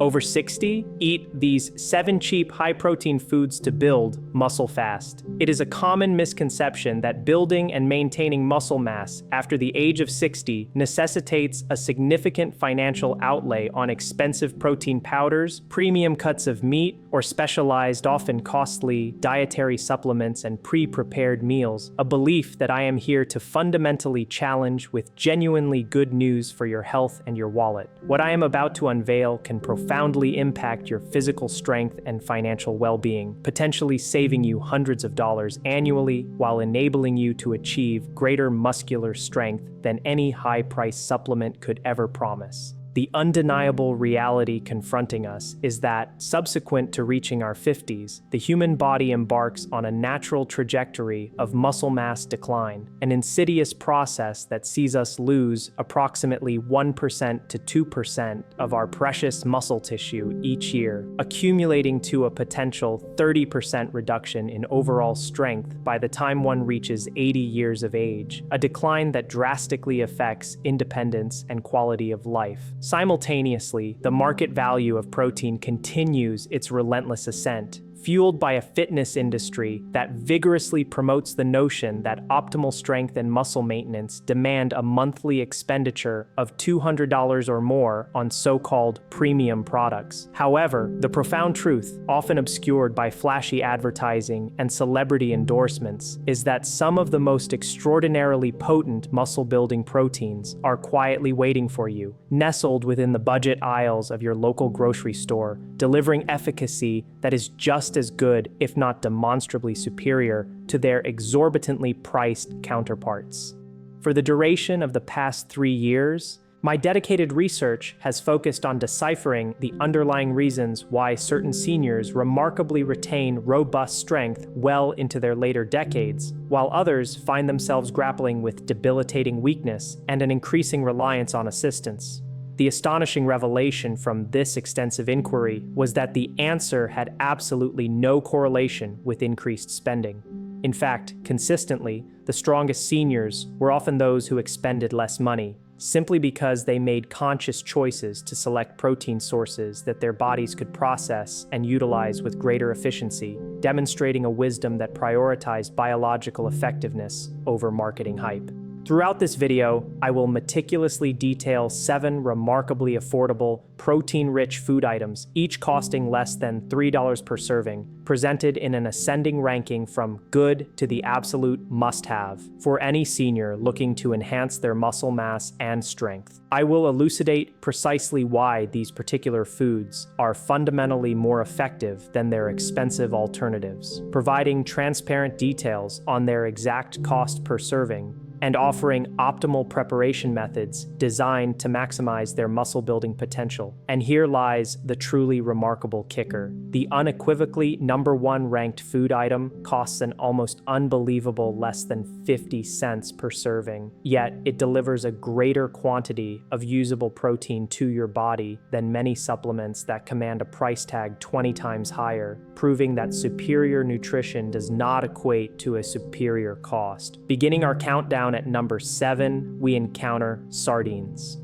Over 60? Eat these 7 cheap, high-protein foods to build muscle fast. It is a common misconception that building and maintaining muscle mass after the age of 60 necessitates a significant financial outlay on expensive protein powders, premium cuts of meat, or specialized, often costly, dietary supplements and pre-prepared meals, a belief that I am here to fundamentally challenge with genuinely good news for your health and your wallet. What I am about to unveil can profoundly impact your physical strength and financial well-being, potentially saving you hundreds of dollars annually while enabling you to achieve greater muscular strength than any high-priced supplement could ever promise. The undeniable reality confronting us is that, subsequent to reaching our 50s, the human body embarks on a natural trajectory of muscle mass decline, an insidious process that sees us lose approximately 1% to 2% of our precious muscle tissue each year, accumulating to a potential 30% reduction in overall strength by the time one reaches 80 years of age, a decline that drastically affects independence and quality of life. Simultaneously, the market value of protein continues its relentless ascent, fueled by a fitness industry that vigorously promotes the notion that optimal strength and muscle maintenance demand a monthly expenditure of $200 or more on so-called premium products. However, the profound truth, often obscured by flashy advertising and celebrity endorsements, is that some of the most extraordinarily potent muscle-building proteins are quietly waiting for you, nestled within the budget aisles of your local grocery store, delivering efficacy that is just as good, if not demonstrably superior, to their exorbitantly priced counterparts. For the duration of the past 3 years, my dedicated research has focused on deciphering the underlying reasons why certain seniors remarkably retain robust strength well into their later decades, while others find themselves grappling with debilitating weakness and an increasing reliance on assistance. The astonishing revelation from this extensive inquiry was that the answer had absolutely no correlation with increased spending. In fact, consistently, the strongest seniors were often those who expended less money, simply because they made conscious choices to select protein sources that their bodies could process and utilize with greater efficiency, demonstrating a wisdom that prioritized biological effectiveness over marketing hype. Throughout this video, I will meticulously detail 7 remarkably affordable, protein-rich food items, each costing less than $3 per serving, presented in an ascending ranking from good to the absolute must-have for any senior looking to enhance their muscle mass and strength. I will elucidate precisely why these particular foods are fundamentally more effective than their expensive alternatives, providing transparent details on their exact cost per serving, and offering optimal preparation methods designed to maximize their muscle-building potential. And here lies the truly remarkable kicker. The unequivocally #1 ranked food item costs an almost unbelievable less than 50 cents per serving, yet it delivers a greater quantity of usable protein to your body than many supplements that command a price tag 20 times higher, proving that superior nutrition does not equate to a superior cost. Beginning our countdown at number 7, we encounter sardines.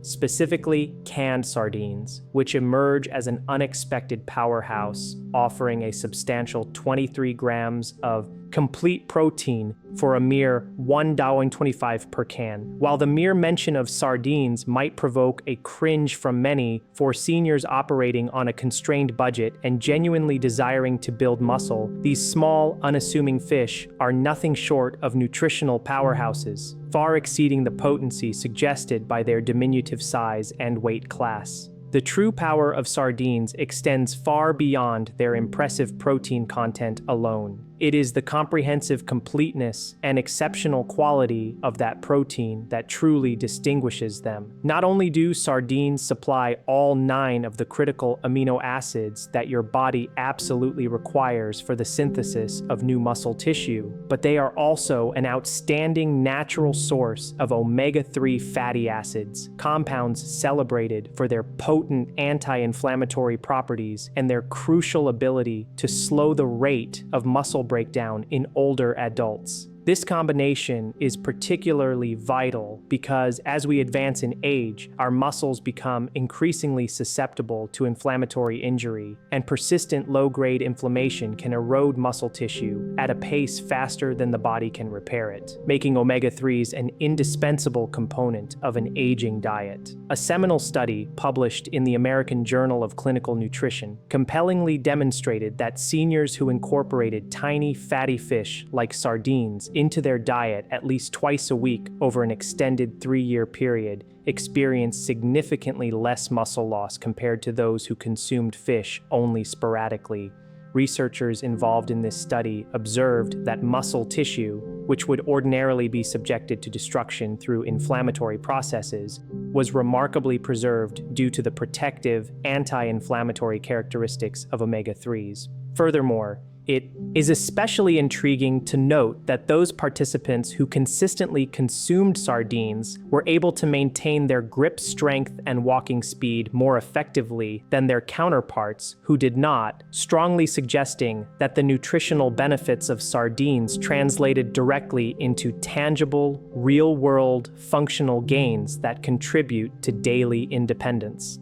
Specifically, canned sardines, which emerge as an unexpected powerhouse, offering a substantial 23 grams of complete protein for a mere $1.25 per can. While the mere mention of sardines might provoke a cringe from many for seniors operating on a constrained budget and genuinely desiring to build muscle, these small, unassuming fish are nothing short of nutritional powerhouses, far exceeding the potency suggested by their diminutive size and weight class. The true power of sardines extends far beyond their impressive protein content alone. It is the comprehensive completeness and exceptional quality of that protein that truly distinguishes them. Not only do sardines supply all 9 of the critical amino acids that your body absolutely requires for the synthesis of new muscle tissue, but they are also an outstanding natural source of omega-3 fatty acids, compounds celebrated for their potent anti-inflammatory properties and their crucial ability to slow the rate of muscle breakdown in older adults. This combination is particularly vital because as we advance in age, our muscles become increasingly susceptible to inflammatory injury, and persistent low-grade inflammation can erode muscle tissue at a pace faster than the body can repair it, making omega-3s an indispensable component of an aging diet. A seminal study published in the American Journal of Clinical Nutrition compellingly demonstrated that seniors who incorporated tiny fatty fish like sardines into their diet at least twice a week over an extended 3-year period experienced significantly less muscle loss compared to those who consumed fish only sporadically. Researchers involved in this study observed that muscle tissue, which would ordinarily be subjected to destruction through inflammatory processes, was remarkably preserved due to the protective, anti-inflammatory characteristics of omega-3s. Furthermore, it is especially intriguing to note that those participants who consistently consumed sardines were able to maintain their grip strength and walking speed more effectively than their counterparts who did not, strongly suggesting that the nutritional benefits of sardines translated directly into tangible, real-world, functional gains that contribute to daily independence.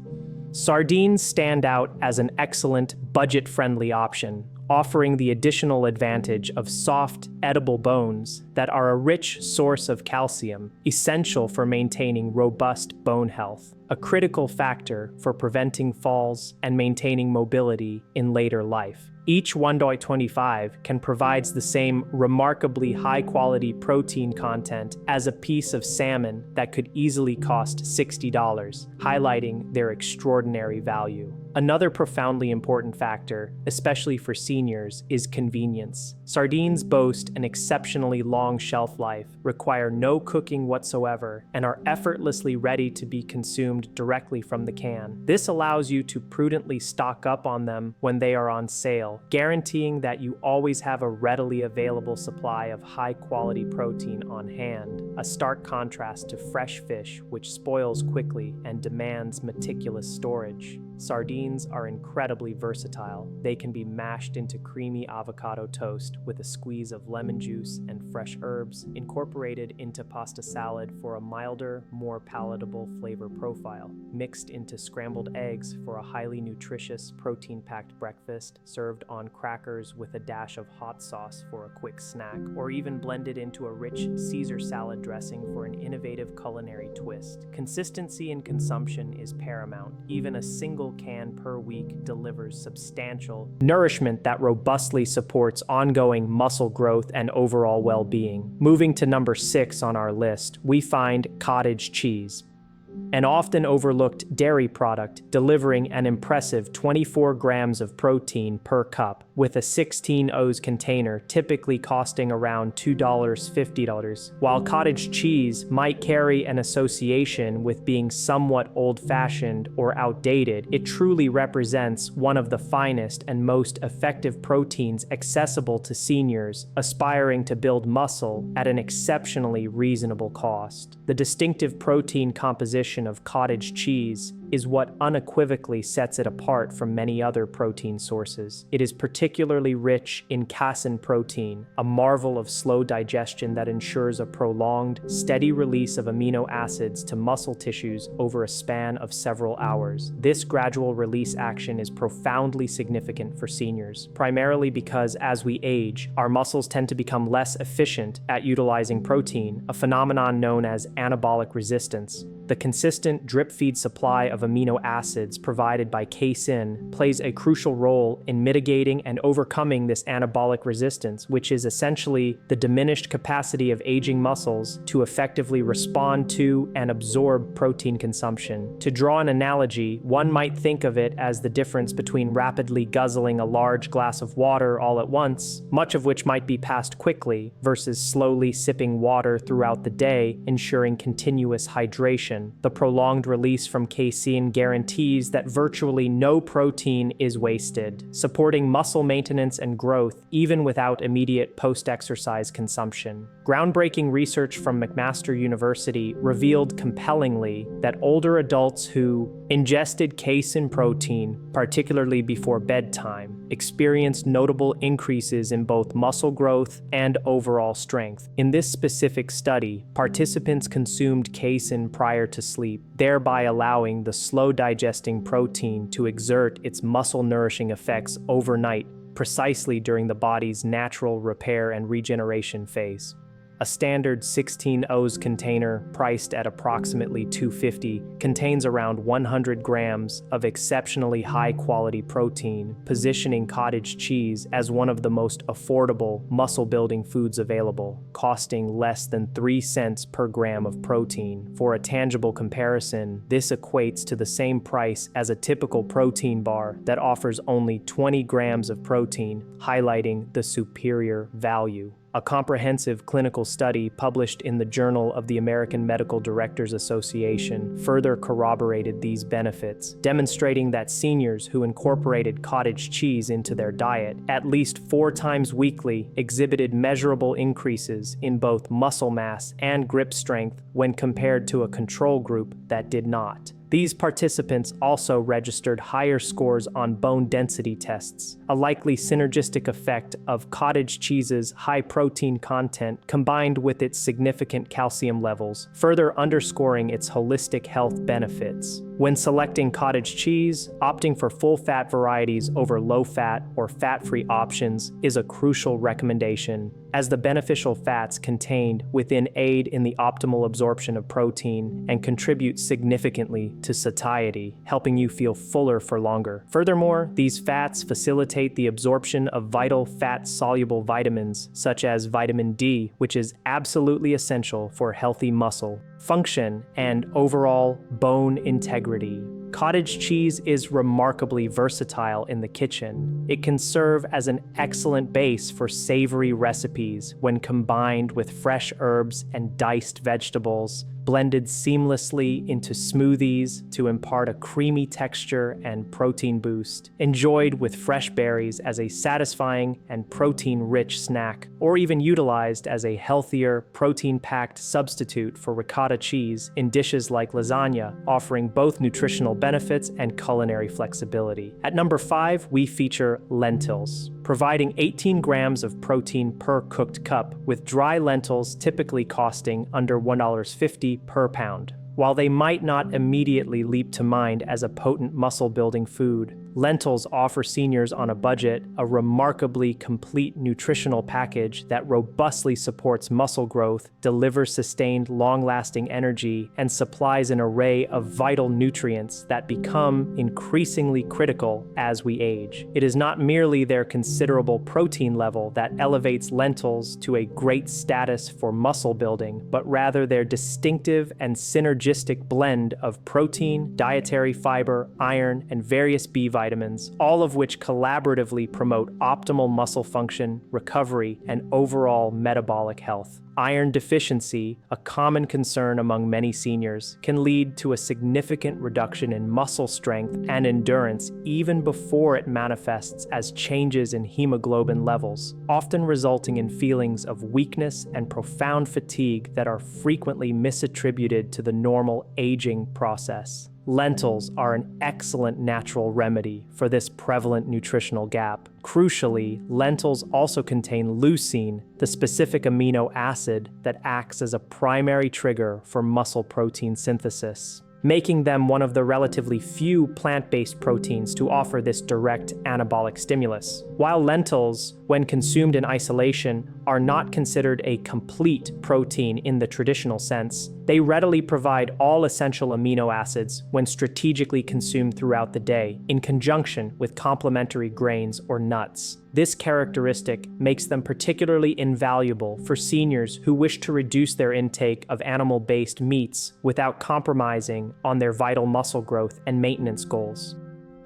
Sardines stand out as an excellent, budget-friendly option, offering the additional advantage of soft, edible bones that are a rich source of calcium, essential for maintaining robust bone health, a critical factor for preventing falls and maintaining mobility in later life. Each 1.25 can provide the same remarkably high-quality protein content as a piece of salmon that could easily cost $60, highlighting their extraordinary value. Another profoundly important factor, especially for seniors, is convenience. Sardines boast an exceptionally long shelf life, require no cooking whatsoever, and are effortlessly ready to be consumed directly from the can. This allows you to prudently stock up on them when they are on sale, guaranteeing that you always have a readily available supply of high-quality protein on hand, a stark contrast to fresh fish, which spoils quickly and demands meticulous storage. Sardines are incredibly versatile. They can be mashed into creamy avocado toast with a squeeze of lemon juice and fresh herbs, incorporated into pasta salad for a milder, more palatable flavor profile, mixed into scrambled eggs for a highly nutritious, protein-packed breakfast, served on crackers with a dash of hot sauce for a quick snack, or even blended into a rich Caesar salad dressing for an innovative culinary twist. Consistency in consumption is paramount. Even a single can per week delivers substantial nourishment that robustly supports ongoing muscle growth and overall well-being. Moving to number 6 on our list, we find cottage cheese, an often overlooked dairy product delivering an impressive 24 grams of protein per cup, with a 16 oz container typically costing around $2.50. While cottage cheese might carry an association with being somewhat old-fashioned or outdated, it truly represents one of the finest and most effective proteins accessible to seniors aspiring to build muscle at an exceptionally reasonable cost. The distinctive protein composition of cottage cheese is what unequivocally sets it apart from many other protein sources. It is particularly rich in casein protein, a marvel of slow digestion that ensures a prolonged, steady release of amino acids to muscle tissues over a span of several hours. This gradual release action is profoundly significant for seniors, primarily because as we age, our muscles tend to become less efficient at utilizing protein, a phenomenon known as anabolic resistance. The consistent drip-feed supply of amino acids provided by casein plays a crucial role in mitigating and overcoming this anabolic resistance, which is essentially the diminished capacity of aging muscles to effectively respond to and absorb protein consumption. To draw an analogy, one might think of it as the difference between rapidly guzzling a large glass of water all at once, much of which might be passed quickly, versus slowly sipping water throughout the day, ensuring continuous hydration. addition, the prolonged release from casein guarantees that virtually no protein is wasted, supporting muscle maintenance and growth even without immediate post-exercise consumption. Groundbreaking research from McMaster University revealed compellingly that older adults who ingested casein protein, particularly before bedtime, experienced notable increases in both muscle growth and overall strength. In this specific study, participants consumed casein prior to sleep, thereby allowing the slow-digesting protein to exert its muscle-nourishing effects overnight, precisely during the body's natural repair and regeneration phase. A standard 16 oz container, priced at approximately $250, contains around 100 grams of exceptionally high-quality protein, positioning cottage cheese as one of the most affordable muscle-building foods available, costing less than 3 cents per gram of protein. For a tangible comparison, this equates to the same price as a typical protein bar that offers only 20 grams of protein, highlighting the superior value. A comprehensive clinical study published in the Journal of the American Medical Directors Association further corroborated these benefits, demonstrating that seniors who incorporated cottage cheese into their diet at least 4 times weekly exhibited measurable increases in both muscle mass and grip strength when compared to a control group that did not. These participants also registered higher scores on bone density tests, a likely synergistic effect of cottage cheese's high protein content combined with its significant calcium levels, further underscoring its holistic health benefits. When selecting cottage cheese, opting for full-fat varieties over low-fat or fat-free options is a crucial recommendation, as the beneficial fats contained within aid in the optimal absorption of protein and contribute significantly to satiety, helping you feel fuller for longer. Furthermore, these fats facilitate the absorption of vital fat-soluble vitamins, such as vitamin D, which is absolutely essential for healthy muscle function and overall bone integrity. Cottage cheese is remarkably versatile in the kitchen. It can serve as an excellent base for savory recipes when combined with fresh herbs and diced vegetables, blended seamlessly into smoothies to impart a creamy texture and protein boost, enjoyed with fresh berries as a satisfying and protein-rich snack, or even utilized as a healthier, protein-packed substitute for ricotta cheese in dishes like lasagna, offering both nutritional benefits and culinary flexibility. At number 5, we feature lentils, providing 18 grams of protein per cooked cup, with dry lentils typically costing under $1.50 per pound. While they might not immediately leap to mind as a potent muscle-building food, lentils offer seniors on a budget a remarkably complete nutritional package that robustly supports muscle growth, delivers sustained, long-lasting energy, and supplies an array of vital nutrients that become increasingly critical as we age. It is not merely their considerable protein level that elevates lentils to a great status for muscle building, but rather their distinctive and synergistic blend of protein, dietary fiber, iron, and various B vitamins, all of which collaboratively promote optimal muscle function, recovery, and overall metabolic health. Iron deficiency, a common concern among many seniors, can lead to a significant reduction in muscle strength and endurance even before it manifests as changes in hemoglobin levels, often resulting in feelings of weakness and profound fatigue that are frequently misattributed to the normal aging process. Lentils are an excellent natural remedy for this prevalent nutritional gap. Crucially, lentils also contain leucine, the specific amino acid that acts as a primary trigger for muscle protein synthesis, making them one of the relatively few plant-based proteins to offer this direct anabolic stimulus. While lentils, when consumed in isolation, are not considered a complete protein in the traditional sense, they readily provide all essential amino acids when strategically consumed throughout the day, in conjunction with complementary grains or nuts. This characteristic makes them particularly invaluable for seniors who wish to reduce their intake of animal-based meats without compromising on their vital muscle growth and maintenance goals.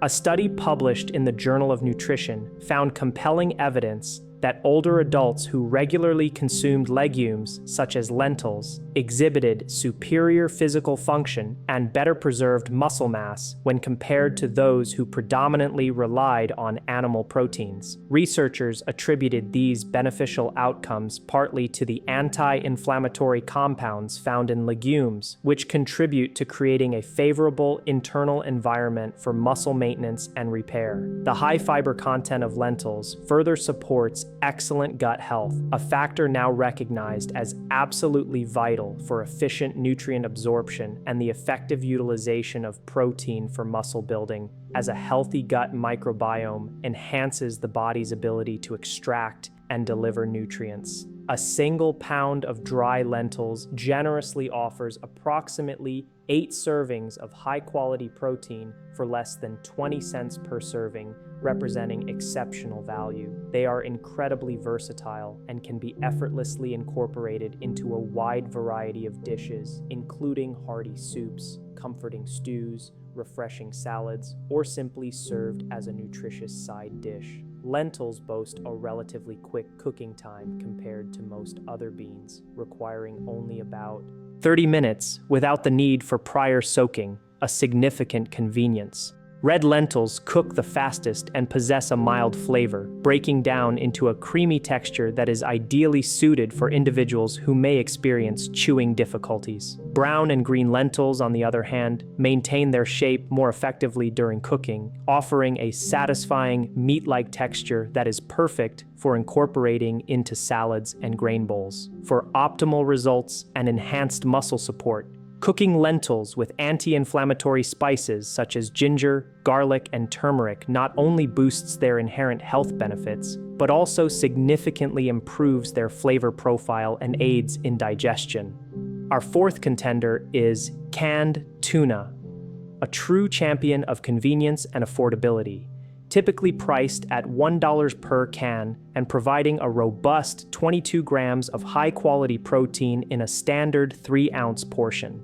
A study published in the Journal of Nutrition found compelling evidence that older adults who regularly consumed legumes, such as lentils, exhibited superior physical function and better preserved muscle mass when compared to those who predominantly relied on animal proteins. Researchers attributed these beneficial outcomes partly to the anti-inflammatory compounds found in legumes, which contribute to creating a favorable internal environment for muscle maintenance and repair. The high fiber content of lentils further supports excellent gut health, a factor now recognized as absolutely vital for efficient nutrient absorption and the effective utilization of protein for muscle building, as a healthy gut microbiome enhances the body's ability to extract and deliver nutrients. A single pound of dry lentils generously offers approximately 8 servings of high-quality protein for less than 20 cents per serving, representing exceptional value. They are incredibly versatile and can be effortlessly incorporated into a wide variety of dishes, including hearty soups, comforting stews, refreshing salads, or simply served as a nutritious side dish. Lentils boast a relatively quick cooking time compared to most other beans, requiring only about 30 minutes without the need for prior soaking, a significant convenience. Red lentils cook the fastest and possess a mild flavor, breaking down into a creamy texture that is ideally suited for individuals who may experience chewing difficulties. Brown and green lentils, on the other hand, maintain their shape more effectively during cooking, offering a satisfying meat-like texture that is perfect for incorporating into salads and grain bowls. For optimal results and enhanced muscle support, cooking lentils with anti-inflammatory spices such as ginger, garlic, and turmeric not only boosts their inherent health benefits, but also significantly improves their flavor profile and aids in digestion. Our fourth contender is canned tuna, a true champion of convenience and affordability. Typically priced at $1 per can and providing a robust 22 grams of high-quality protein in a standard 3-ounce portion.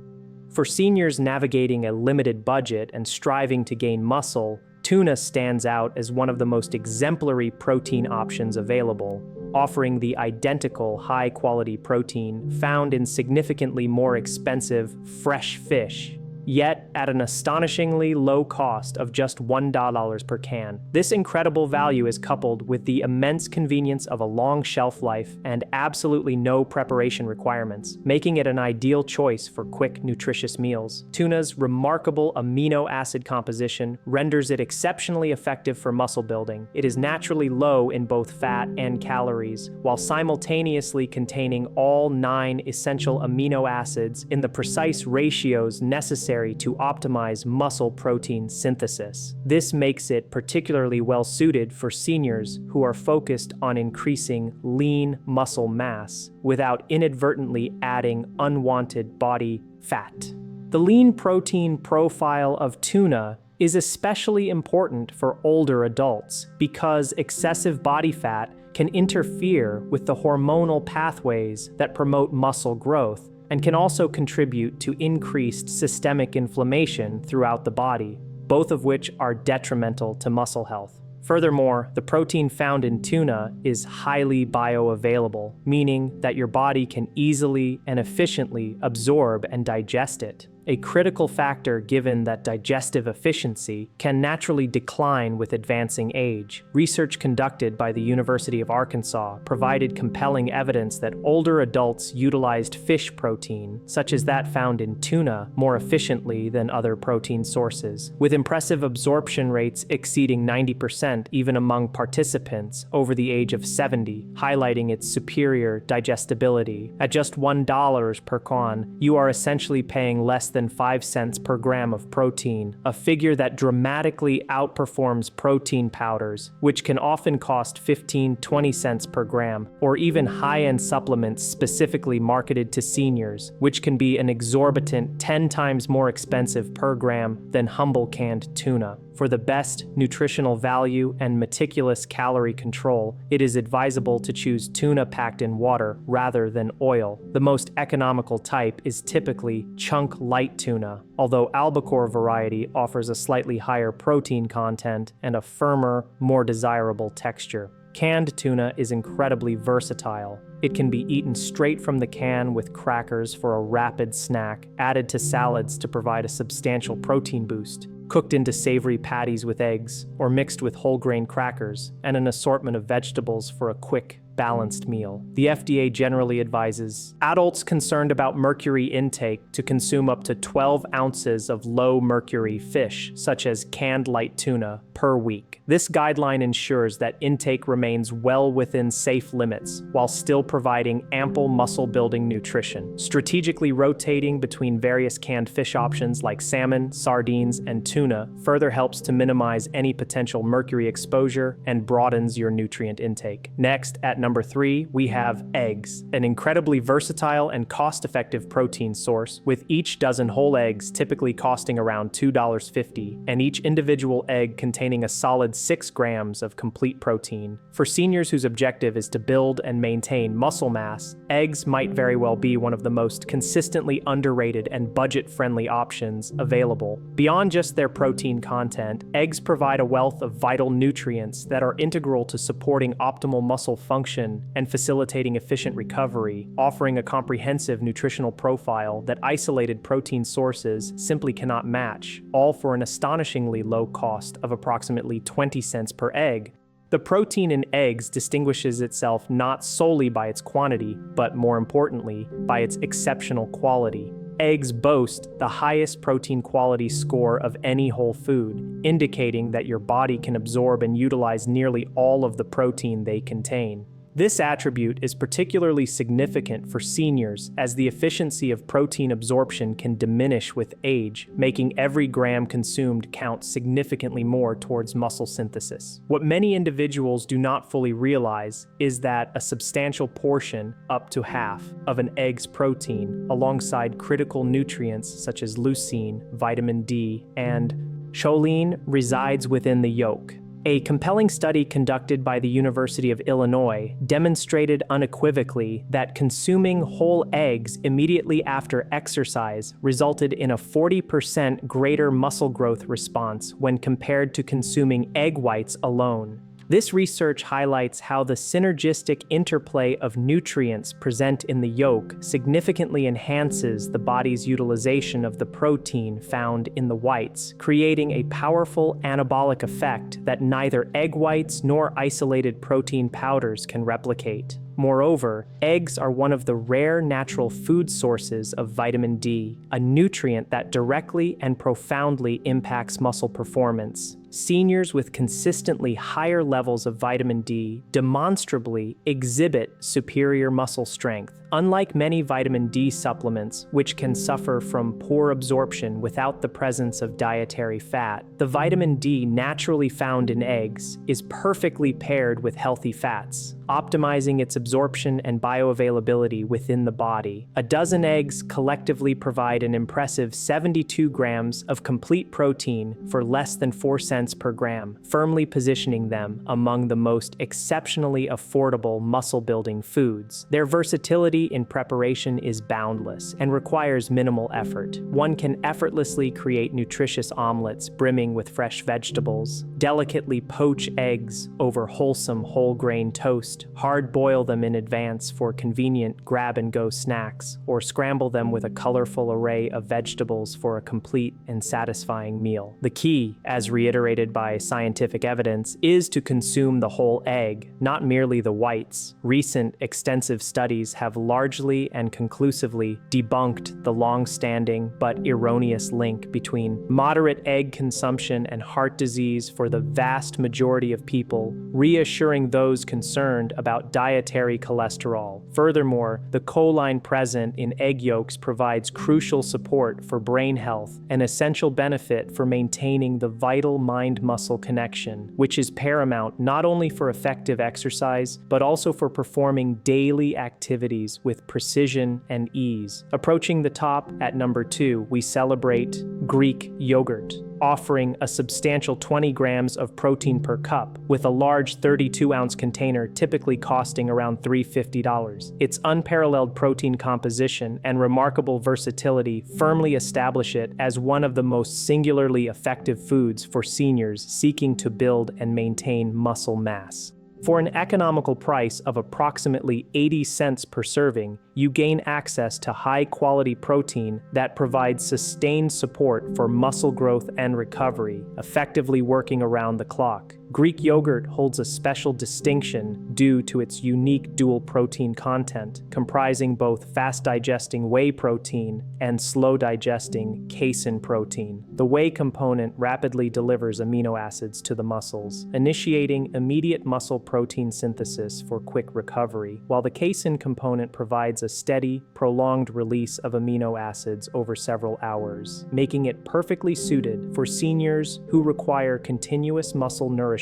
For seniors navigating a limited budget and striving to gain muscle, tuna stands out as one of the most exemplary protein options available, offering the identical high-quality protein found in significantly more expensive fresh fish, yet at an astonishingly low cost of just $1 per can. This incredible value is coupled with the immense convenience of a long shelf life and absolutely no preparation requirements, making it an ideal choice for quick, nutritious meals. Tuna's remarkable amino acid composition renders it exceptionally effective for muscle building. It is naturally low in both fat and calories, while simultaneously containing all 9 essential amino acids in the precise ratios necessary to optimize muscle protein synthesis. This makes it particularly well suited for seniors who are focused on increasing lean muscle mass without inadvertently adding unwanted body fat. The lean protein profile of tuna is especially important for older adults because excessive body fat can interfere with the hormonal pathways that promote muscle growth and can also contribute to increased systemic inflammation throughout the body, both of which are detrimental to muscle health. Furthermore, the protein found in tuna is highly bioavailable, meaning that your body can easily and efficiently absorb and digest it, a critical factor given that digestive efficiency can naturally decline with advancing age. Research conducted by the University of Arkansas provided compelling evidence that older adults utilized fish protein, such as that found in tuna, more efficiently than other protein sources, with impressive absorption rates exceeding 90% even among participants over the age of 70, highlighting its superior digestibility. At just $1 per can, you are essentially paying less than 5 cents per gram of protein, a figure that dramatically outperforms protein powders, which can often cost 15-20 cents per gram, or even high-end supplements specifically marketed to seniors, which can be an exorbitant 10 times more expensive per gram than humble canned tuna. For the best nutritional value and meticulous calorie control, it is advisable to choose tuna packed in water rather than oil. The most economical type is typically chunk light tuna, although albacore variety offers a slightly higher protein content and a firmer, more desirable texture. Canned tuna is incredibly versatile. It can be eaten straight from the can with crackers for a rapid snack, added to salads to provide a substantial protein boost, cooked into savory patties with eggs, or mixed with whole grain crackers and an assortment of vegetables for a quick, balanced meal. The FDA generally advises adults concerned about mercury intake to consume up to 12 ounces of low-mercury fish, such as canned light tuna, per week. This guideline ensures that intake remains well within safe limits while still providing ample muscle-building nutrition. Strategically rotating between various canned fish options like salmon, sardines, and tuna further helps to minimize any potential mercury exposure and broadens your nutrient intake. Next, at number 3, we have eggs, an incredibly versatile and cost-effective protein source, with each dozen whole eggs typically costing around $2.50, and each individual egg containing a solid 6 grams of complete protein. For seniors whose objective is to build and maintain muscle mass, eggs might very well be one of the most consistently underrated and budget-friendly options available. Beyond just their protein content, eggs provide a wealth of vital nutrients that are integral to supporting optimal muscle function and facilitating efficient recovery, offering a comprehensive nutritional profile that isolated protein sources simply cannot match, all for an astonishingly low cost of approximately 20 cents per egg. The protein in eggs distinguishes itself not solely by its quantity, but more importantly, by its exceptional quality. Eggs boast the highest protein quality score of any whole food, indicating that your body can absorb and utilize nearly all of the protein they contain. This attribute is particularly significant for seniors, as the efficiency of protein absorption can diminish with age, making every gram consumed count significantly more towards muscle synthesis. What many individuals do not fully realize is that a substantial portion, up to half, of an egg's protein, alongside critical nutrients such as leucine, vitamin D, and choline, resides within the yolk. A compelling study conducted by the University of Illinois demonstrated unequivocally that consuming whole eggs immediately after exercise resulted in a 40% greater muscle growth response when compared to consuming egg whites alone. This research highlights how the synergistic interplay of nutrients present in the yolk significantly enhances the body's utilization of the protein found in the whites, creating a powerful anabolic effect that neither egg whites nor isolated protein powders can replicate. Moreover, eggs are one of the rare natural food sources of vitamin D, a nutrient that directly and profoundly impacts muscle performance. Seniors with consistently higher levels of vitamin D demonstrably exhibit superior muscle strength. Unlike many vitamin D supplements, which can suffer from poor absorption without the presence of dietary fat, the vitamin D naturally found in eggs is perfectly paired with healthy fats, optimizing its absorption and bioavailability within the body. A dozen eggs collectively provide an impressive 72 grams of complete protein for less than 4 cents per gram, firmly positioning them among the most exceptionally affordable muscle-building foods. Their versatility in preparation is boundless and requires minimal effort. One can effortlessly create nutritious omelets brimming with fresh vegetables, delicately poach eggs over wholesome whole-grain toast, hard-boil them in advance for convenient grab-and-go snacks, or scramble them with a colorful array of vegetables for a complete and satisfying meal. The key, as reiterated by scientific evidence, is to consume the whole egg, not merely the whites. Recent extensive studies have largely and conclusively debunked the long-standing but erroneous link between moderate egg consumption and heart disease for the vast majority of people, reassuring those concerned about dietary cholesterol. Furthermore, the choline present in egg yolks provides crucial support for brain health, an essential benefit for maintaining the vital mind-muscle connection, which is paramount not only for effective exercise, but also for performing daily activities with precision and ease. Approaching the top at number 2, we celebrate Greek yogurt, offering a substantial 20 grams of protein per cup, with a large 32-ounce container typically costing around $350. Its unparalleled protein composition and remarkable versatility firmly establish it as one of the most singularly effective foods for seniors seeking to build and maintain muscle mass. For an economical price of approximately 80 cents per serving, you gain access to high-quality protein that provides sustained support for muscle growth and recovery, effectively working around the clock. Greek yogurt holds a special distinction due to its unique dual protein content, comprising both fast-digesting whey protein and slow-digesting casein protein. The whey component rapidly delivers amino acids to the muscles, initiating immediate muscle protein synthesis for quick recovery, while the casein component provides a steady, prolonged release of amino acids over several hours, making it perfectly suited for seniors who require continuous muscle nourishment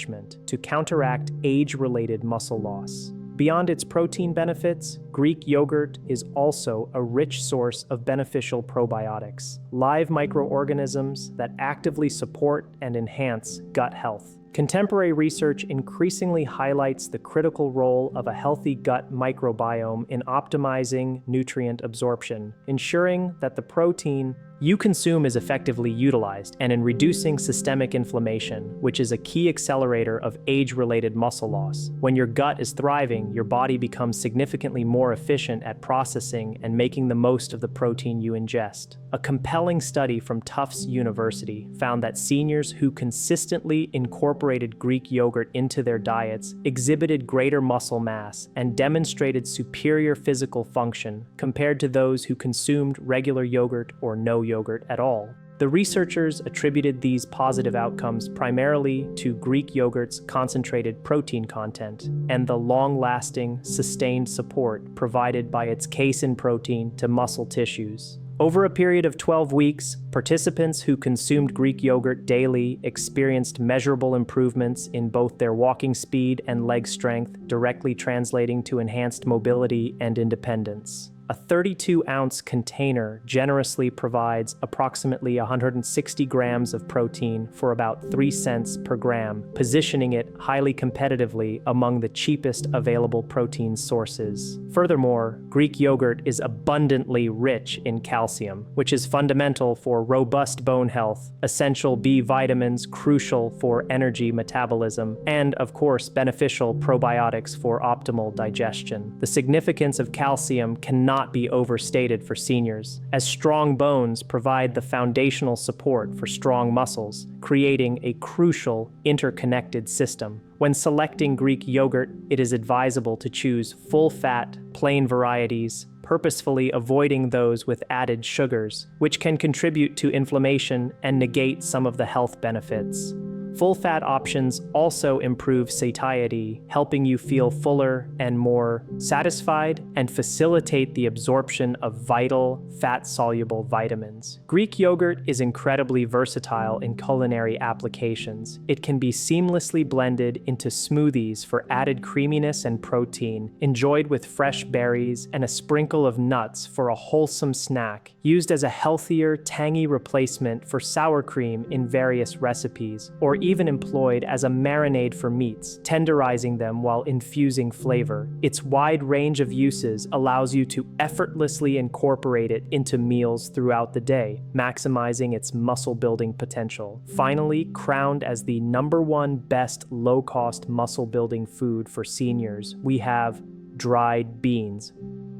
to counteract age-related muscle loss. Beyond its protein benefits, Greek yogurt is also a rich source of beneficial probiotics, live microorganisms that actively support and enhance gut health. Contemporary research increasingly highlights the critical role of a healthy gut microbiome in optimizing nutrient absorption, ensuring that the protein you consume is effectively utilized, and in reducing systemic inflammation, which is a key accelerator of age-related muscle loss. When your gut is thriving, your body becomes significantly more efficient at processing and making the most of the protein you ingest. A compelling study from Tufts University found that seniors who consistently incorporated Greek yogurt into their diets exhibited greater muscle mass and demonstrated superior physical function compared to those who consumed regular yogurt or no yogurt at all. The researchers attributed these positive outcomes primarily to Greek yogurt's concentrated protein content and the long-lasting, sustained support provided by its casein protein to muscle tissues. Over a period of 12 weeks, participants who consumed Greek yogurt daily experienced measurable improvements in both their walking speed and leg strength, directly translating to enhanced mobility and independence. A 32-ounce container generously provides approximately 160 grams of protein for about 3 cents per gram, positioning it highly competitively among the cheapest available protein sources. Furthermore, Greek yogurt is abundantly rich in calcium, which is fundamental for robust bone health, essential B vitamins crucial for energy metabolism, and, of course, beneficial probiotics for optimal digestion. The significance of calcium cannot be overstated for seniors, as strong bones provide the foundational support for strong muscles, creating a crucial interconnected system. When selecting Greek yogurt, it is advisable to choose full-fat, plain varieties, purposefully avoiding those with added sugars, which can contribute to inflammation and negate some of the health benefits. Full-fat options also improve satiety, helping you feel fuller and more satisfied, and facilitate the absorption of vital, fat-soluble vitamins. Greek yogurt is incredibly versatile in culinary applications. It can be seamlessly blended into smoothies for added creaminess and protein, enjoyed with fresh berries and a sprinkle of nuts for a wholesome snack, used as a healthier, tangy replacement for sour cream in various recipes, or even employed as a marinade for meats, tenderizing them while infusing flavor. Its wide range of uses allows you to effortlessly incorporate it into meals throughout the day, maximizing its muscle-building potential. Finally, crowned as the #1 best low-cost muscle-building food for seniors, we have dried beans,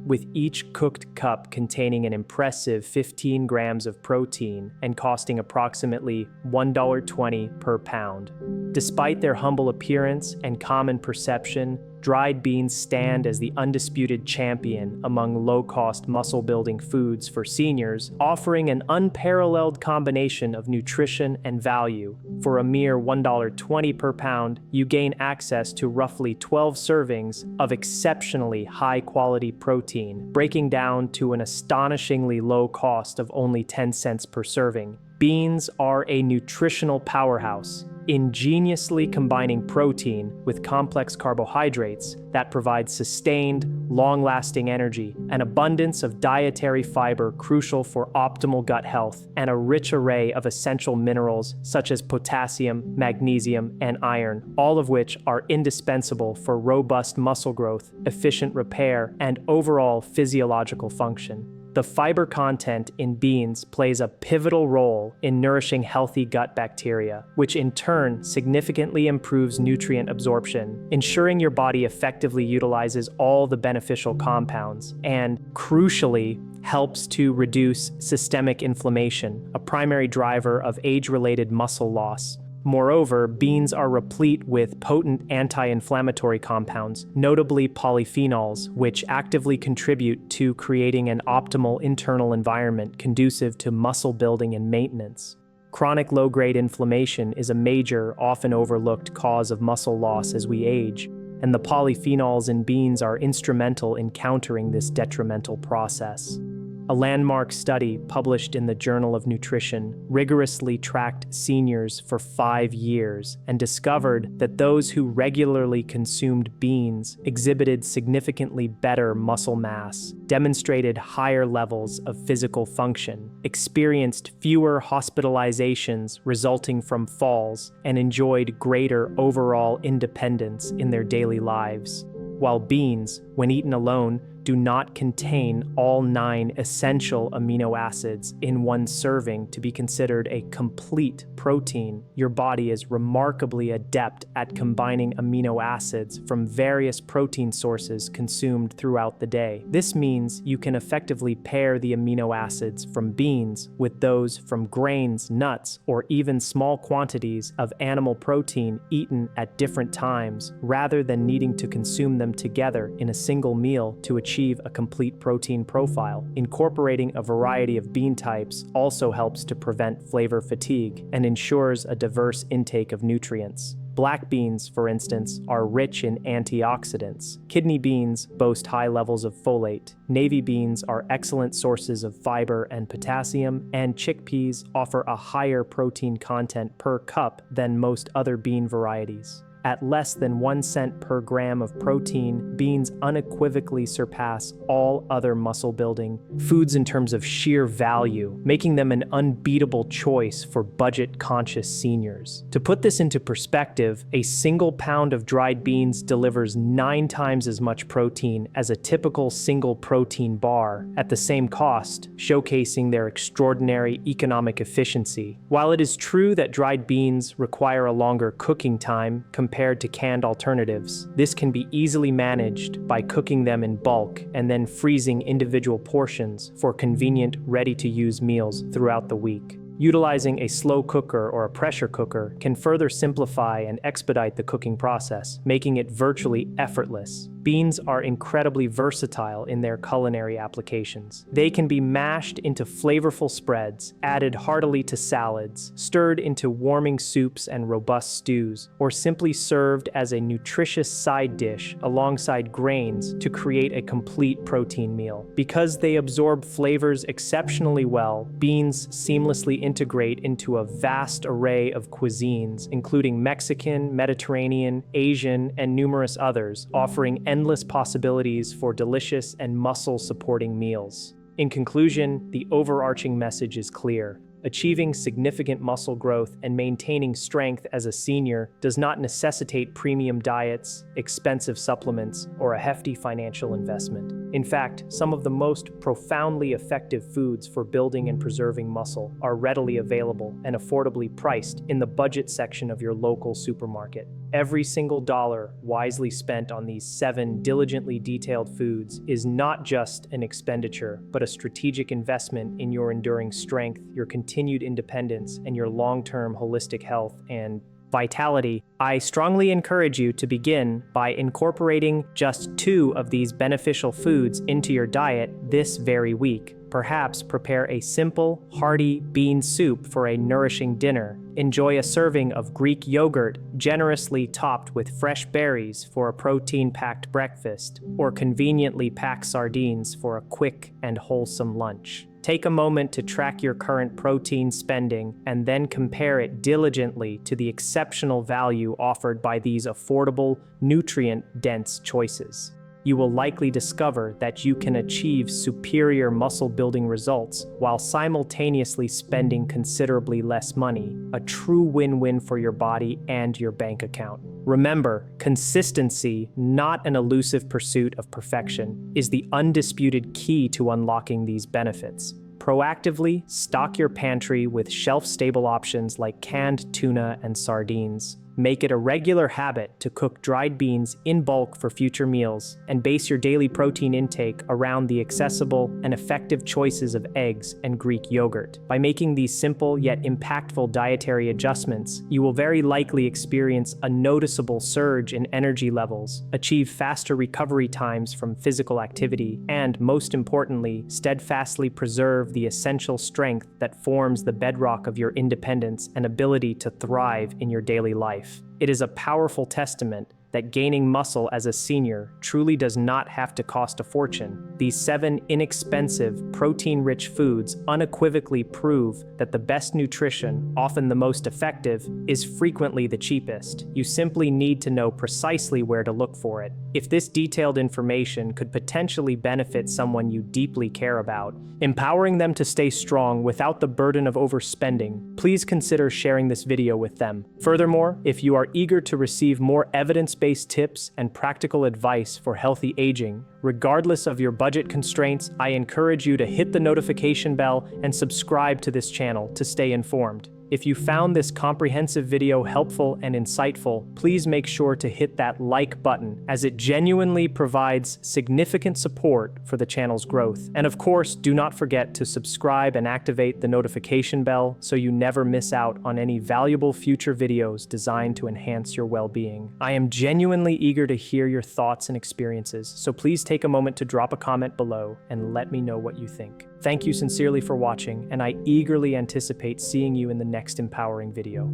with each cooked cup containing an impressive 15 grams of protein and costing approximately $1.20 per pound. Despite their humble appearance and common perception, dried beans stand as the undisputed champion among low-cost muscle-building foods for seniors, offering an unparalleled combination of nutrition and value. For a mere $1.20 per pound, you gain access to roughly 12 servings of exceptionally high-quality protein, breaking down to an astonishingly low cost of only 10 cents per serving. Beans are a nutritional powerhouse, ingeniously combining protein with complex carbohydrates that provide sustained, long-lasting energy, an abundance of dietary fiber crucial for optimal gut health, and a rich array of essential minerals such as potassium, magnesium, and iron, all of which are indispensable for robust muscle growth, efficient repair, and overall physiological function. The fiber content in beans plays a pivotal role in nourishing healthy gut bacteria, which in turn significantly improves nutrient absorption, ensuring your body effectively utilizes all the beneficial compounds, and, crucially, helps to reduce systemic inflammation, a primary driver of age-related muscle loss. Moreover, beans are replete with potent anti-inflammatory compounds, notably polyphenols, which actively contribute to creating an optimal internal environment conducive to muscle building and maintenance. Chronic low-grade inflammation is a major, often overlooked cause of muscle loss as we age, and the polyphenols in beans are instrumental in countering this detrimental process. A landmark study published in the Journal of Nutrition rigorously tracked seniors for 5 years and discovered that those who regularly consumed beans exhibited significantly better muscle mass, demonstrated higher levels of physical function, experienced fewer hospitalizations resulting from falls, and enjoyed greater overall independence in their daily lives. While beans, when eaten alone, do not contain all 9 essential amino acids in one serving to be considered a complete protein, your body is remarkably adept at combining amino acids from various protein sources consumed throughout the day. This means you can effectively pair the amino acids from beans with those from grains, nuts, or even small quantities of animal protein eaten at different times, rather than needing to consume them together in a single meal to achieve a complete protein profile. Incorporating a variety of bean types also helps to prevent flavor fatigue and ensures a diverse intake of nutrients. Black beans, for instance, are rich in antioxidants. Kidney beans boast high levels of folate. Navy beans are excellent sources of fiber and potassium, and chickpeas offer a higher protein content per cup than most other bean varieties. At less than 1 cent per gram of protein, beans unequivocally surpass all other muscle-building foods in terms of sheer value, making them an unbeatable choice for budget-conscious seniors. To put this into perspective, a single pound of dried beans delivers 9 times as much protein as a typical single protein bar at the same cost, showcasing their extraordinary economic efficiency. While it is true that dried beans require a longer cooking time compared to canned alternatives, this can be easily managed by cooking them in bulk and then freezing individual portions for convenient, ready-to-use meals throughout the week. Utilizing a slow cooker or a pressure cooker can further simplify and expedite the cooking process, making it virtually effortless. Beans are incredibly versatile in their culinary applications. They can be mashed into flavorful spreads, added heartily to salads, stirred into warming soups and robust stews, or simply served as a nutritious side dish alongside grains to create a complete protein meal. Because they absorb flavors exceptionally well, beans seamlessly integrate into a vast array of cuisines, including Mexican, Mediterranean, Asian, and numerous others, offering endless possibilities for delicious and muscle-supporting meals. In conclusion, the overarching message is clear. Achieving significant muscle growth and maintaining strength as a senior does not necessitate premium diets, expensive supplements, or a hefty financial investment. In fact, some of the most profoundly effective foods for building and preserving muscle are readily available and affordably priced in the budget section of your local supermarket. Every single dollar wisely spent on these 7 diligently detailed foods is not just an expenditure, but a strategic investment in your enduring strength, your continued independence, and your long-term holistic health and vitality. I strongly encourage you to begin by incorporating just 2 of these beneficial foods into your diet this very week. Perhaps prepare a simple, hearty bean soup for a nourishing dinner. Enjoy a serving of Greek yogurt, generously topped with fresh berries for a protein-packed breakfast, or conveniently pack sardines for a quick and wholesome lunch. Take a moment to track your current protein spending and then compare it diligently to the exceptional value offered by these affordable, nutrient-dense choices. you will likely discover that you can achieve superior muscle-building results while simultaneously spending considerably less money, a true win-win for your body and your bank account. Remember, consistency, not an elusive pursuit of perfection, is the undisputed key to unlocking these benefits. Proactively stock your pantry with shelf-stable options like canned tuna and sardines. Make it a regular habit to cook dried beans in bulk for future meals, and base your daily protein intake around the accessible and effective choices of eggs and Greek yogurt. By making these simple yet impactful dietary adjustments, you will very likely experience a noticeable surge in energy levels, achieve faster recovery times from physical activity, and, most importantly, steadfastly preserve the essential strength that forms the bedrock of your independence and ability to thrive in your daily life. It is a powerful testament that gaining muscle as a senior truly does not have to cost a fortune. These 7 inexpensive, protein-rich foods unequivocally prove that the best nutrition, often the most effective, is frequently the cheapest. You simply need to know precisely where to look for it. If this detailed information could potentially benefit someone you deeply care about, empowering them to stay strong without the burden of overspending, please consider sharing this video with them. Furthermore, if you are eager to receive more evidence-based tips and practical advice for healthy aging, regardless of your budget constraints, I encourage you to hit the notification bell and subscribe to this channel to stay informed. If you found this comprehensive video helpful and insightful, please make sure to hit that like button, as it genuinely provides significant support for the channel's growth. And of course, do not forget to subscribe and activate the notification bell so you never miss out on any valuable future videos designed to enhance your well-being. I am genuinely eager to hear your thoughts and experiences, so please take a moment to drop a comment below and let me know what you think. Thank you sincerely for watching, and I eagerly anticipate seeing you in the next empowering video.